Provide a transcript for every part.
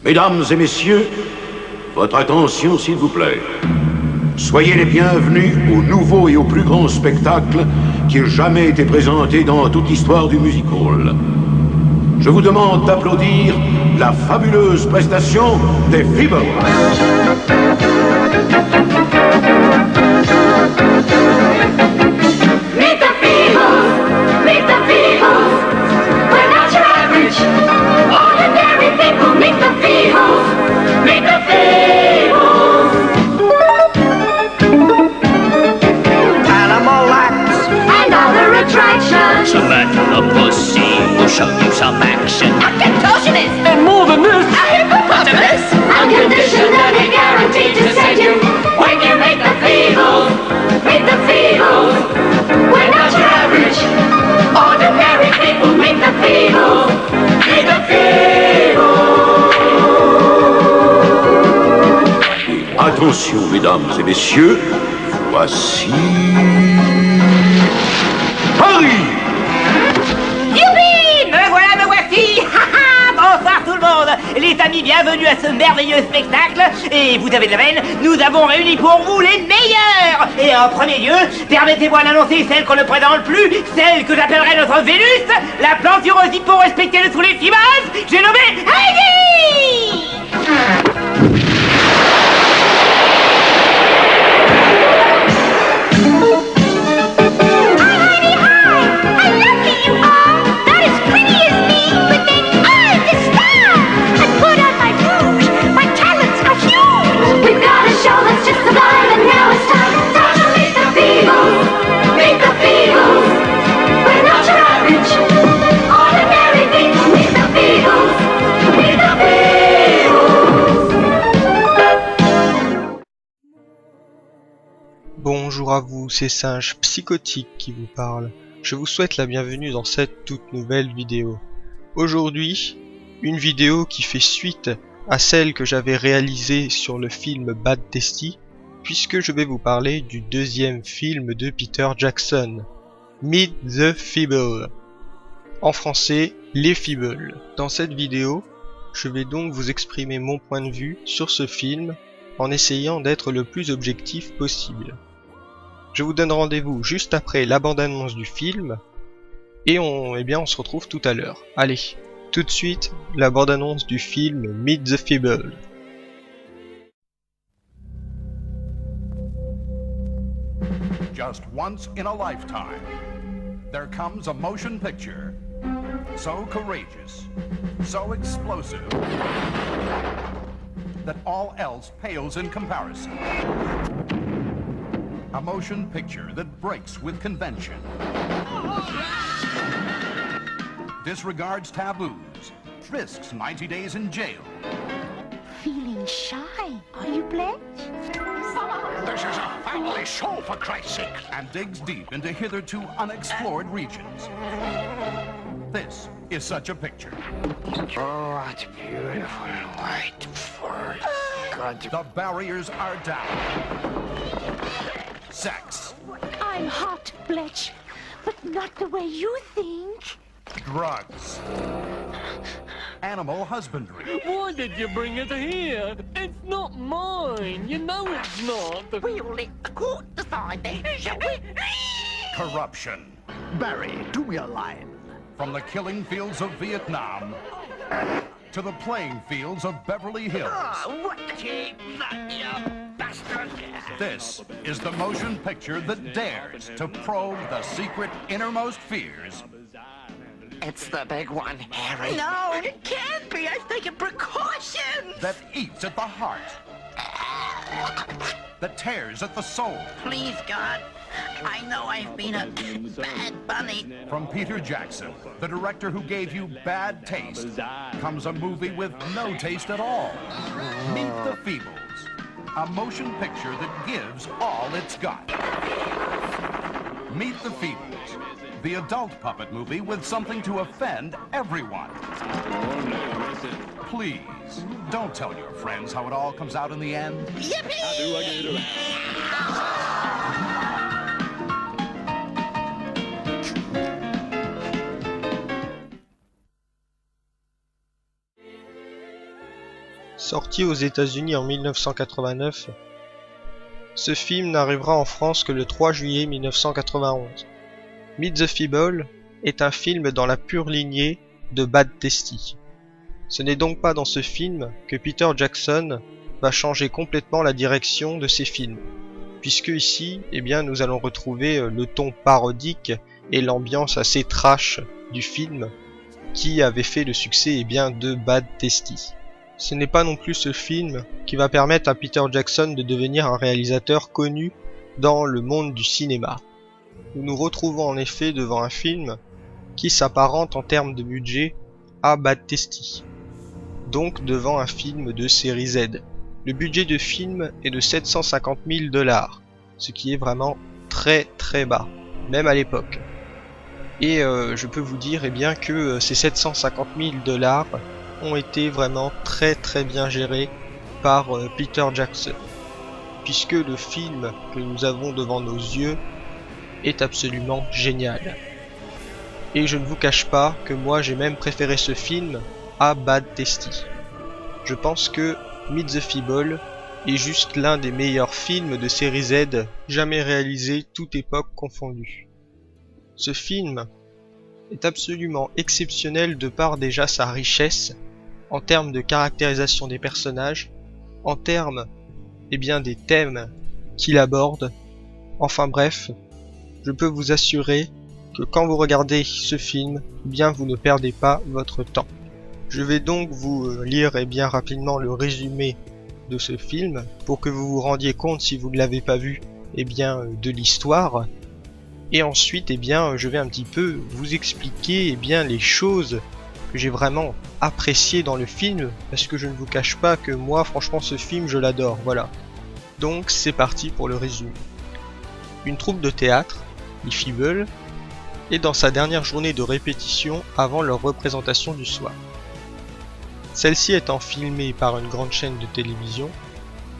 Mesdames et messieurs, votre attention s'il vous plaît. Soyez les bienvenus au nouveau et au plus grand spectacle qui ait jamais été présenté dans toute l'histoire du music hall. Je vous demande d'applaudir la fabuleuse prestation des Feebles. Meet the Feebles! Meet the Feebles! We're not your average, ordinary people. Meet the Feebles! Meet the Feebles! Animal acts And other attractions. a pussy will show you some action. A contortionist! And more than this, A hippopotamus! Unconditionally guaranteed to send you when you meet the Feebles! Meet the Feebles! We're not your average, ordinary people. Meet the Feebles! Meet the Feebles! Attention, mesdames et messieurs, voici Paris. Youpi! Me voilà, me voici! Bonsoir tout le monde! Les amis, bienvenue à ce merveilleux spectacle! Et vous avez de la veine, nous avons réuni pour vous les meilleurs! Et en premier lieu, permettez-moi d'annoncer celle qu'on ne présente plus, celle que j'appellerai notre Vénus, la plantureuse hippo respectée de tous les fibas, j'ai nommé Heidi! We've got a show that's just sublime, and now it's time to meet the Feebles. Meet the Feebles. We're not your average, ordinary people. Meet the Feebles. Meet the Feebles. Bonjour à vous, c'est Singe Psychotique qui vous parle. Je vous souhaite la bienvenue dans cette toute nouvelle vidéo. Aujourd'hui, une vidéo qui fait suite à celle que j'avais réalisée sur le film Bad Tasty, puisque je vais vous parler du deuxième film de Peter Jackson, Meet the Feebles. En français, Les Feebles. Dans cette vidéo, je vais donc vous exprimer mon point de vue sur ce film en essayant d'être le plus objectif possible. Je vous donne rendez-vous juste après la bande-annonce du film et on se retrouve tout à l'heure. Allez, tout de suite, la bande-annonce du film Meet the Feebles. Just once in a lifetime, there comes a motion picture so courageous, so explosive, that all else pales in comparison. A motion picture that breaks with convention, disregards taboos, risks 90 days in jail. Feeling shy, are you, Bletch? This is a family show, for Christ's sake. And digs deep into hitherto unexplored regions. This is such a picture. oh, what beautiful white fur. God, The barriers are down. Sex, I'm hot, Bletch, but not the way you think. drugs, animal husbandry, Why did you bring it here? It's not mine. You know it's not. we'll let the court decide that, shall we? corruption. Barry, do me a line. From the killing fields of Vietnam to the playing fields of Beverly Hills. What the bastard! This is the motion picture that dares to probe the secret innermost fears It's the big one, Harry. No, it can't be. I've taken precautions. that eats at the heart, that tears at the soul. Please, God. I know I've been a bad bunny. From Peter Jackson, the director who gave you Bad Taste, comes a movie with no taste at all. Meet the Feebles, a motion picture that gives all it's got. Meet the Feebles, the adult puppet movie with something to offend everyone. Please, don't tell your friends how it all comes out in the end. Sorti aux États-Unis en 1989, ce film n'arrivera en France que le 3 juillet 1991. Meet the Feebles est un film dans la pure lignée de Bad Tasty. Ce n'est donc pas dans ce film que Peter Jackson va changer complètement la direction de ses films, puisque ici, eh bien, nous allons retrouver le ton parodique et l'ambiance assez trash du film qui avait fait le succès eh bien, de Bad Tasty. Ce n'est pas non plus ce film qui va permettre à Peter Jackson de devenir un réalisateur connu dans le monde du cinéma. Nous nous retrouvons en effet devant un film qui s'apparente en termes de budget à Bad Tasty, donc devant un film de série Z. Le budget de film est de 750 000 $, ce qui est vraiment très très bas, même à l'époque. Et je peux vous dire eh bien, que ces 750 000 $ ont été vraiment très très bien gérés par Peter Jackson, puisque le film que nous avons devant nos yeux est absolument génial. Et je ne vous cache pas que moi j'ai même préféré ce film à Bad Tasty. Je pense que Meet the Feebles est juste l'un des meilleurs films de série Z jamais réalisés, toute époque confondue. Ce film est absolument exceptionnel de par déjà sa richesse en termes de caractérisation des personnages, en termes eh bien, des thèmes qu'il aborde. Enfin bref, je peux vous assurer que quand vous regardez ce film, eh bien vous ne perdez pas votre temps. Je vais donc vous lire eh bien, rapidement le résumé de ce film pour que vous vous rendiez compte, si vous ne l'avez pas vu, eh bien, de l'histoire. Et ensuite, eh bien, je vais un petit peu vous expliquer eh bien, les choses que j'ai vraiment appréciées dans le film, parce que je ne vous cache pas que moi, franchement, ce film, je l'adore, voilà. Donc, c'est parti pour le résumé. Une troupe de théâtre, les Feebles, est dans sa dernière journée de répétition avant leur représentation du soir. Celle-ci étant filmée par une grande chaîne de télévision,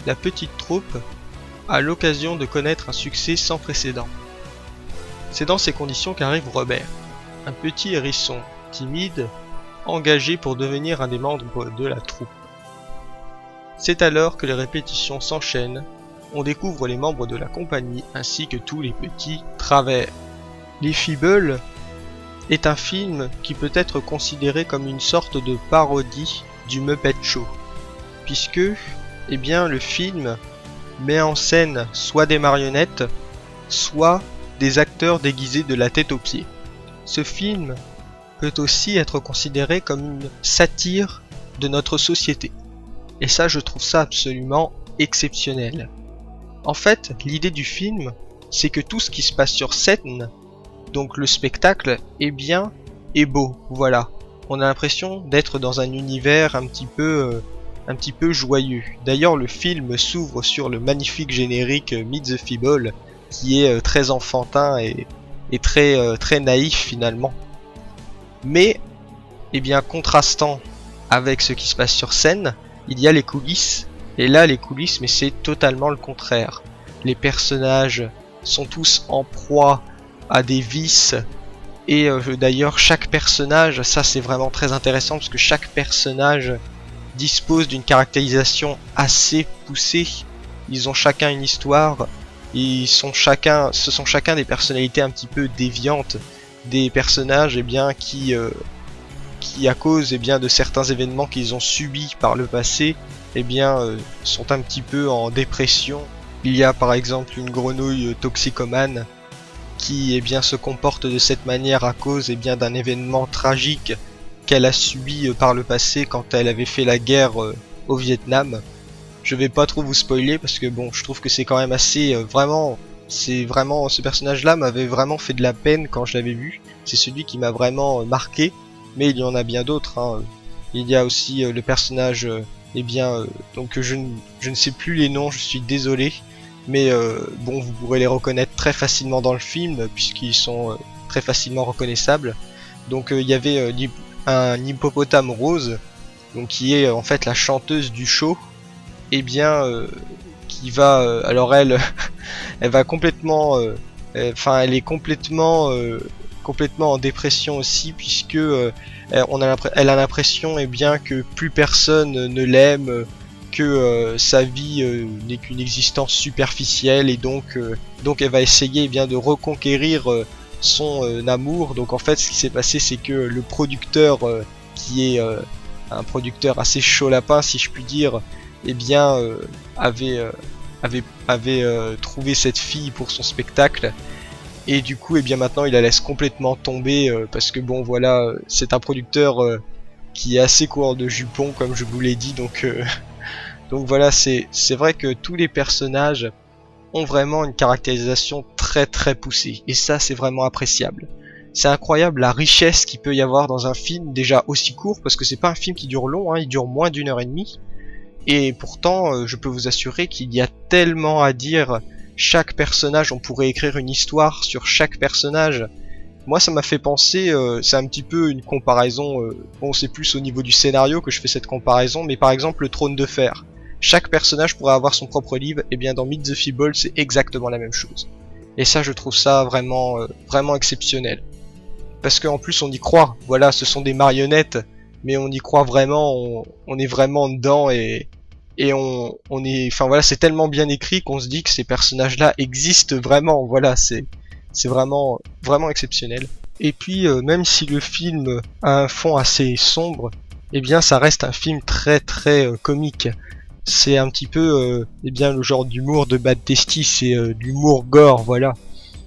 la petite troupe a l'occasion de connaître un succès sans précédent. C'est dans ces conditions qu'arrive Robert, un petit hérisson timide, engagé pour devenir un des membres de la troupe. C'est alors que les répétitions s'enchaînent, on découvre les membres de la compagnie ainsi que tous les petits travers. Les Feebles est un film qui peut être considéré comme une sorte de parodie du Muppet Show, puisque eh bien, le film met en scène soit des marionnettes, soit des acteurs déguisés de la tête aux pieds. Ce film peut aussi être considéré comme une satire de notre société. Et ça, je trouve ça absolument exceptionnel. En fait, l'idée du film, c'est que tout ce qui se passe sur scène, donc le spectacle, est bien et beau, voilà. On a l'impression d'être dans un univers un petit peu joyeux. D'ailleurs, le film s'ouvre sur le magnifique générique Meet the Feebles, qui est très enfantin et très naïf finalement. Mais, eh bien, contrastant avec ce qui se passe sur scène, il y a les coulisses. Et là, les coulisses, mais c'est totalement le contraire. Les personnages sont tous en proie à des vices. Et d'ailleurs, chaque personnage, ça c'est vraiment très intéressant, parce que chaque personnage dispose d'une caractérisation assez poussée. Ils ont chacun une histoire. Ce sont chacun des personnalités un petit peu déviantes. Des personnages eh bien, qui à cause eh bien, de certains événements qu'ils ont subis par le passé, eh bien, sont un petit peu en dépression. Il y a par exemple une grenouille toxicomane qui eh bien, se comporte de cette manière à cause eh bien, d'un événement tragique qu'elle a subi par le passé quand elle avait fait la guerre au Vietnam. Je vais pas trop vous spoiler parce que bon, je trouve que c'est quand même assez ce personnage-là m'avait vraiment fait de la peine quand je l'avais vu. C'est celui qui m'a vraiment marqué, mais il y en a bien d'autres. Hein. Il y a aussi le personnage, donc je ne sais plus les noms, je suis désolé, mais bon, vous pourrez les reconnaître très facilement dans le film puisqu'ils sont très facilement reconnaissables. Donc il y avait un hippopotame rose, donc qui est en fait la chanteuse du show, et bien qui va alors elle elle va complètement elle est complètement en dépression aussi, puisque elle a l'impression bien que plus personne ne l'aime, que sa vie n'est qu'une existence superficielle, et donc elle va essayer bien de reconquérir son amour. Donc en fait ce qui s'est passé, c'est que le producteur qui est un producteur assez chaud lapin si je puis dire, bien avait trouvé cette fille pour son spectacle, et du coup bien maintenant il la laisse complètement tomber parce que bon voilà, c'est un producteur qui est assez courant de jupons comme je vous l'ai dit, donc voilà, c'est vrai que tous les personnages ont vraiment une caractérisation très très poussée, et ça c'est vraiment appréciable. C'est incroyable la richesse qu'il peut y avoir dans un film déjà aussi court, parce que c'est pas un film qui dure long, hein, il dure moins d'1h30, et pourtant je peux vous assurer qu'il y a tellement à dire. Chaque personnage, on pourrait écrire une histoire sur chaque personnage. Moi ça m'a fait penser, c'est un petit peu une comparaison, bon c'est plus au niveau du scénario que je fais cette comparaison, mais par exemple le Trône de Fer. Chaque personnage pourrait avoir son propre livre, et bien dans Meet the Feebles c'est exactement la même chose. Et ça je trouve ça vraiment, vraiment exceptionnel. Parce qu'en plus on y croit, voilà, ce sont des marionnettes, mais on y croit vraiment, on est vraiment dedans, et on est, enfin voilà, c'est tellement bien écrit qu'on se dit que ces personnages là existent vraiment, voilà, c'est vraiment exceptionnel. Et puis même si le film a un fond assez sombre, et bien ça reste un film très très comique. C'est un petit peu bien le genre d'humour de Bad Tasty, c'est de l'humour gore, voilà.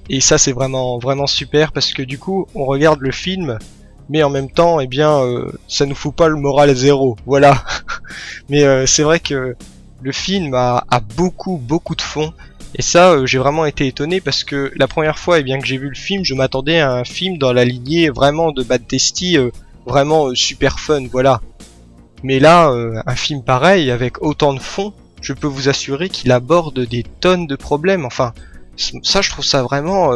Et ça c'est vraiment super, parce que du coup on regarde le film, mais en même temps ça nous fout pas le moral à zéro, voilà. Mais c'est vrai que le film a beaucoup de fond, et ça j'ai vraiment été étonné, parce que la première fois que j'ai vu le film, je m'attendais à un film dans la lignée vraiment de Bad Tasty, vraiment super fun, voilà. Mais là un film pareil avec autant de fond, je peux vous assurer qu'il aborde des tonnes de problèmes. Enfin ça je trouve ça vraiment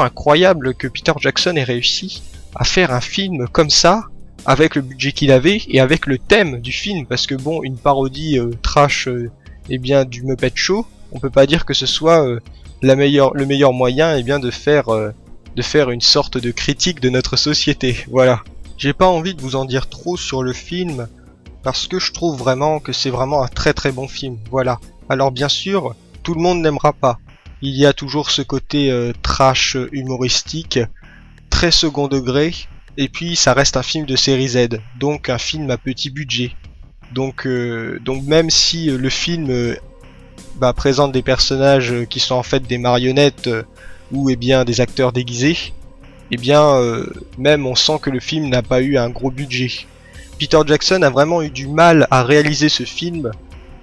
incroyable que Peter Jackson ait réussi à faire un film comme ça, avec le budget qu'il avait et avec le thème du film, parce que bon, une parodie trash du Muppet Show, on peut pas dire que ce soit le meilleur moyen de faire une sorte de critique de notre société, voilà. J'ai pas envie de vous en dire trop sur le film, parce que je trouve vraiment que c'est vraiment un très très bon film, voilà. Alors bien sûr, tout le monde n'aimera pas. Il y a toujours ce côté trash humoristique, très second degré, et puis ça reste un film de série Z, donc un film à petit budget. Donc même si le film présente des personnages qui sont en fait des marionnettes ou des acteurs déguisés, même on sent que le film n'a pas eu un gros budget. Peter Jackson a vraiment eu du mal à réaliser ce film,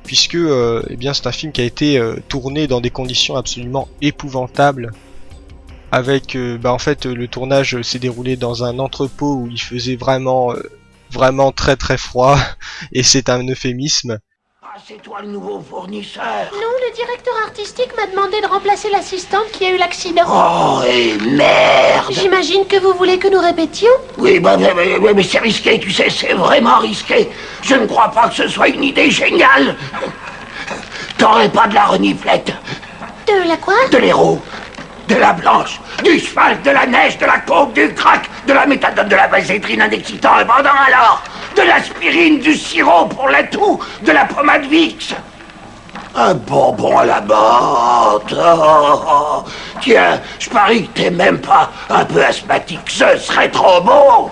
puisque c'est un film qui a été tourné dans des conditions absolument épouvantables. Avec en fait le tournage s'est déroulé dans un entrepôt où il faisait vraiment très très froid, et c'est un euphémisme. Ah, c'est toi le nouveau fournisseur? Non, le directeur artistique m'a demandé de remplacer l'assistante qui a eu l'accident. Oh, et merde! J'imagine que vous voulez que nous répétions? Oui, mais c'est risqué, tu sais, c'est vraiment risqué. Je ne crois pas que ce soit une idée géniale. T'aurais pas de la reniflette? De la quoi? De l'héros. De la blanche, du cheval, de la neige, de la coke, du crack, de la méthadone, de la vasétrine, un excitant abondant alors, de l'aspirine, du sirop pour la toux, de la pommade Vicks. Un bonbon à la menthe. Oh. Tiens, je parie que t'es même pas un peu asthmatique, ce serait trop beau.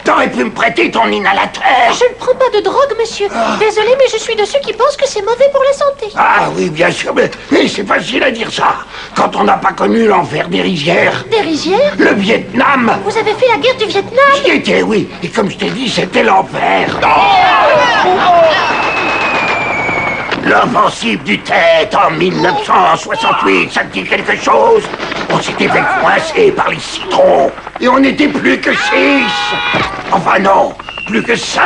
T'aurais pu me prêter ton inhalateur. Je ne prends pas de drogue, monsieur. Désolé, mais je suis de ceux qui pensent que c'est mauvais pour la santé. Ah oui, bien sûr, mais c'est facile à dire ça. Quand on n'a pas connu l'enfer des rizières. Des rizières? Le Vietnam. Vous avez fait la guerre du Vietnam? J'y étais, oui. Et comme je t'ai dit, c'était l'enfer. L'offensive du Tête en 1968, ça te dit quelque chose? On s'était fait coincer par les citrons. Et on n'était plus que 6. Enfin non, plus que 5.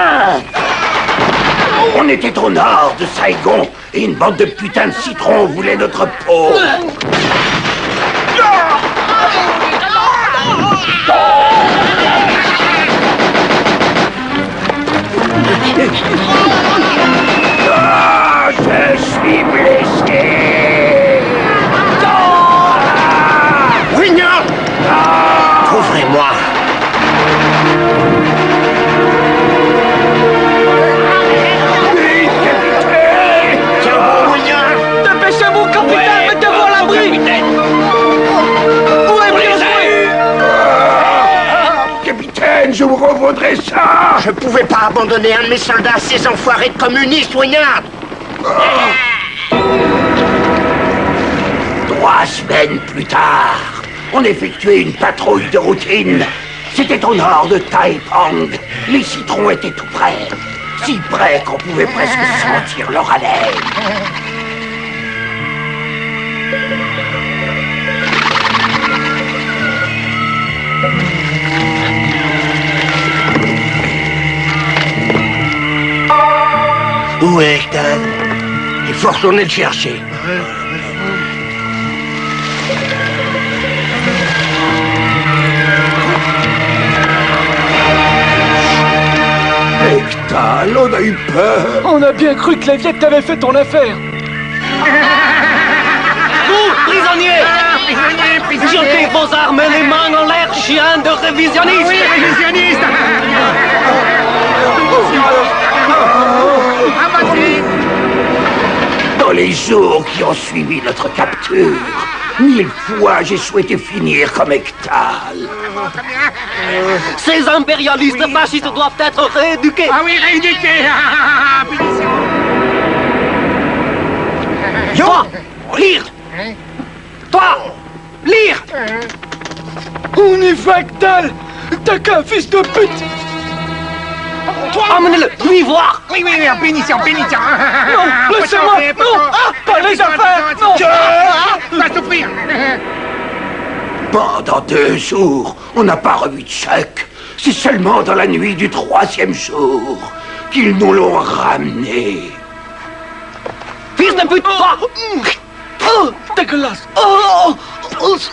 On était au nord de Saigon et une bande de putains de citrons voulait notre peau. Ah, je suis blessé. Wignard! Couvrez-moi! Tiens bon, Wignard! Dépêchez-vous, capitaine, mettez-vous à l'abri! Où est Bruce? Capitaine, je vous revaudrai ça. Je pouvais pas abandonner un de mes soldats à ces enfoirés de communistes, Wignard! 3 semaines plus tard, on effectuait une patrouille de routine. C'était au nord de Taipang. Les citrons étaient tout près. Si près qu'on pouvait presque sentir leur haleine. Où est Hector? Il faut retourner le chercher. Hectal, on a eu peur. On a bien cru que les Viettes t'avaient fait ton affaire. Vous, prisonniers! Jetez vos armes et les mains en l'air, chien de révisionniste! Dans les jours qui ont suivi notre capture, 1000 fois j'ai souhaité finir comme Hectal. Ces impérialistes fascistes doivent être rééduqués! Ah oui, rééduqué! Toi, lire! Toi, lire! On y va, Hectal! T'as qu'un fils de pute! Emmenez-le, lui voir! Oui, en pénition! Non, laissez-moi! Non! Pas les affaires! Non! Va souffrir! Pendant 2 jours, on n'a pas revu de Chuck. C'est seulement dans la nuit du 3e jour qu'ils nous l'ont ramené. Fils de pute, toi! Oh, dégueulasse!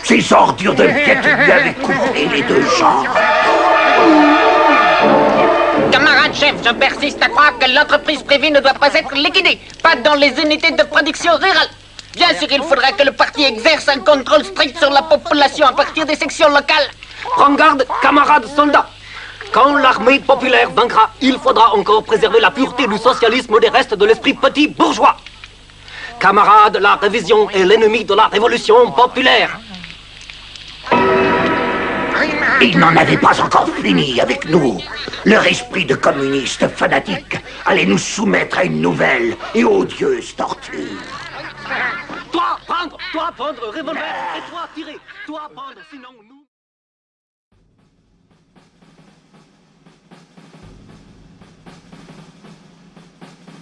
Ces ordures de bêtes lui avaient coupé les 2 jambes. Camarade chef, je persiste à croire que l'entreprise privée ne doit pas être liquidée. Pas dans les unités de production rurale. Bien sûr, il faudra que le parti exerce un contrôle strict sur la population à partir des sections locales. Prends garde, camarades soldats! Quand l'armée populaire vaincra, il faudra encore préserver la pureté du socialisme des restes de l'esprit petit bourgeois. Camarades, la révision est l'ennemi de la révolution populaire. Ils n'en avaient pas encore fini avec nous. Leur esprit de communiste fanatique allait nous soumettre à une nouvelle et odieuse torture. Toi prendre revolver, et toi tirer, toi prendre, sinon nous...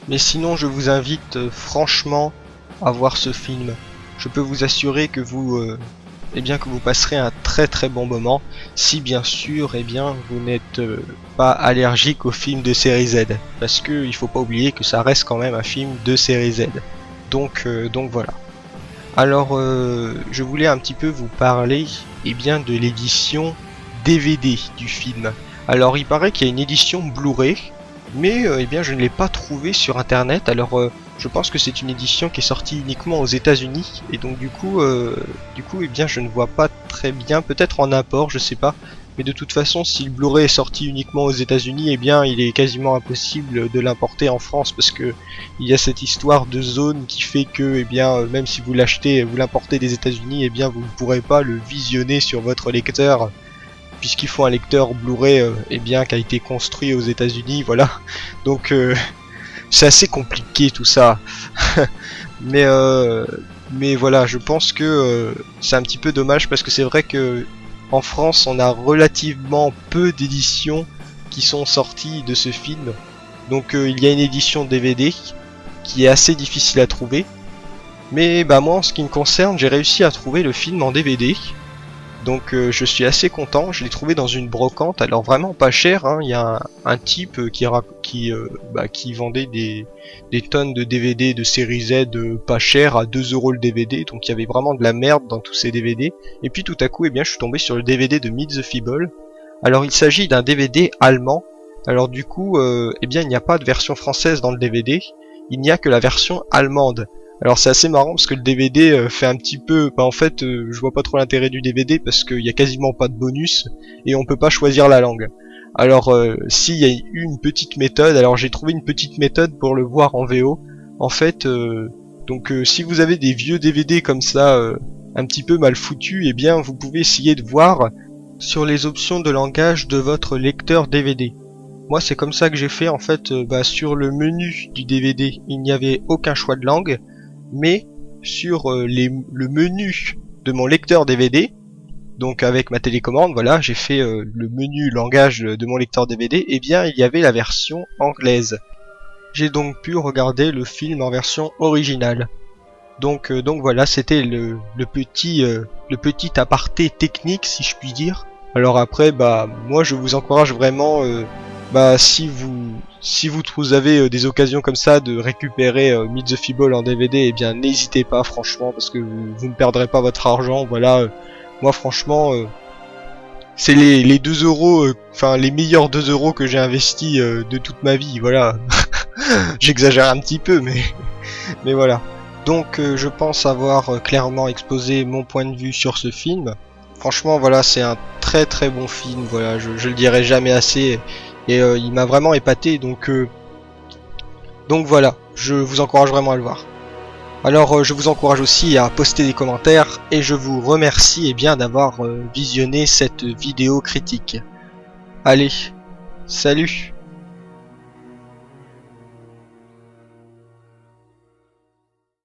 Mais sinon, je vous invite franchement à voir ce film. Je peux vous assurer que vous passerez un très très bon moment, si bien sûr vous n'êtes pas allergique aux films de série Z, parce que il faut pas oublier que ça reste quand même un film de série Z. Donc voilà. Alors je voulais un petit peu vous parler de l'édition DVD du film. Alors il paraît qu'il y a une édition Blu-ray, mais je ne l'ai pas trouvé sur internet. Alors je pense que c'est une édition qui est sortie uniquement aux États-Unis, et donc du coup je ne vois pas très bien, peut-être en import, je sais pas. Mais de toute façon, si le Blu-ray est sorti uniquement aux États-Unis, il est quasiment impossible de l'importer en France, parce que il y a cette histoire de zone qui fait que même si vous l'achetez, vous l'importez des États-Unis, vous ne pourrez pas le visionner sur votre lecteur, puisqu'il faut un lecteur Blu-ray qui a été construit aux États-Unis, voilà. Donc c'est assez compliqué tout ça. mais voilà, je pense que c'est un petit peu dommage, parce que c'est vrai que en France on a relativement peu d'éditions qui sont sorties de ce film. Donc il y a une édition DVD qui est assez difficile à trouver. Mais moi en ce qui me concerne, j'ai réussi à trouver le film en DVD. Donc je suis assez content, je l'ai trouvé dans une brocante, alors vraiment pas cher, hein. Il y a un type qui vendait des tonnes de DVD de série Z pas cher à 2 € le DVD, donc il y avait vraiment de la merde dans tous ces DVD. Et puis tout à coup, eh bien, je suis tombé sur le DVD de Meet the Feeble. Alors il s'agit d'un DVD allemand, alors du coup, eh bien il n'y a pas de version française dans le DVD, il n'y a que la version allemande. Alors c'est assez marrant parce que le DVD fait un petit peu... en fait, je vois pas trop l'intérêt du DVD parce qu'il y a quasiment pas de bonus et on peut pas choisir la langue. Alors s'il y a une petite méthode, alors j'ai trouvé une petite méthode pour le voir en VO. En fait, si vous avez des vieux DVD comme ça, un petit peu mal foutus, eh bien vous pouvez essayer de voir sur les options de langage de votre lecteur DVD. Moi c'est comme ça que j'ai fait en fait, sur le menu du DVD il n'y avait aucun choix de langue. Mais sur le menu de mon lecteur DVD, donc avec ma télécommande, voilà, j'ai fait le menu langage de mon lecteur DVD, et bien il y avait la version anglaise. J'ai donc pu regarder le film en version originale. Donc voilà, c'était le petit aparté technique si je puis dire. Alors après, moi je vous encourage vraiment, si vous avez des occasions comme ça de récupérer Meet the Feeble en DVD, eh bien n'hésitez pas franchement parce que vous ne perdrez pas votre argent. Voilà, moi franchement c'est les 2 €, les meilleurs 2 € que j'ai investis de toute ma vie. Voilà, j'exagère un petit peu, mais voilà. Donc je pense avoir clairement exposé mon point de vue sur ce film. Franchement voilà, c'est un très très bon film. Voilà, je le dirai jamais assez. Et il m'a vraiment épaté, donc voilà, je vous encourage vraiment à le voir. Alors je vous encourage aussi à poster des commentaires, et je vous remercie d'avoir visionné cette vidéo critique. Allez, salut!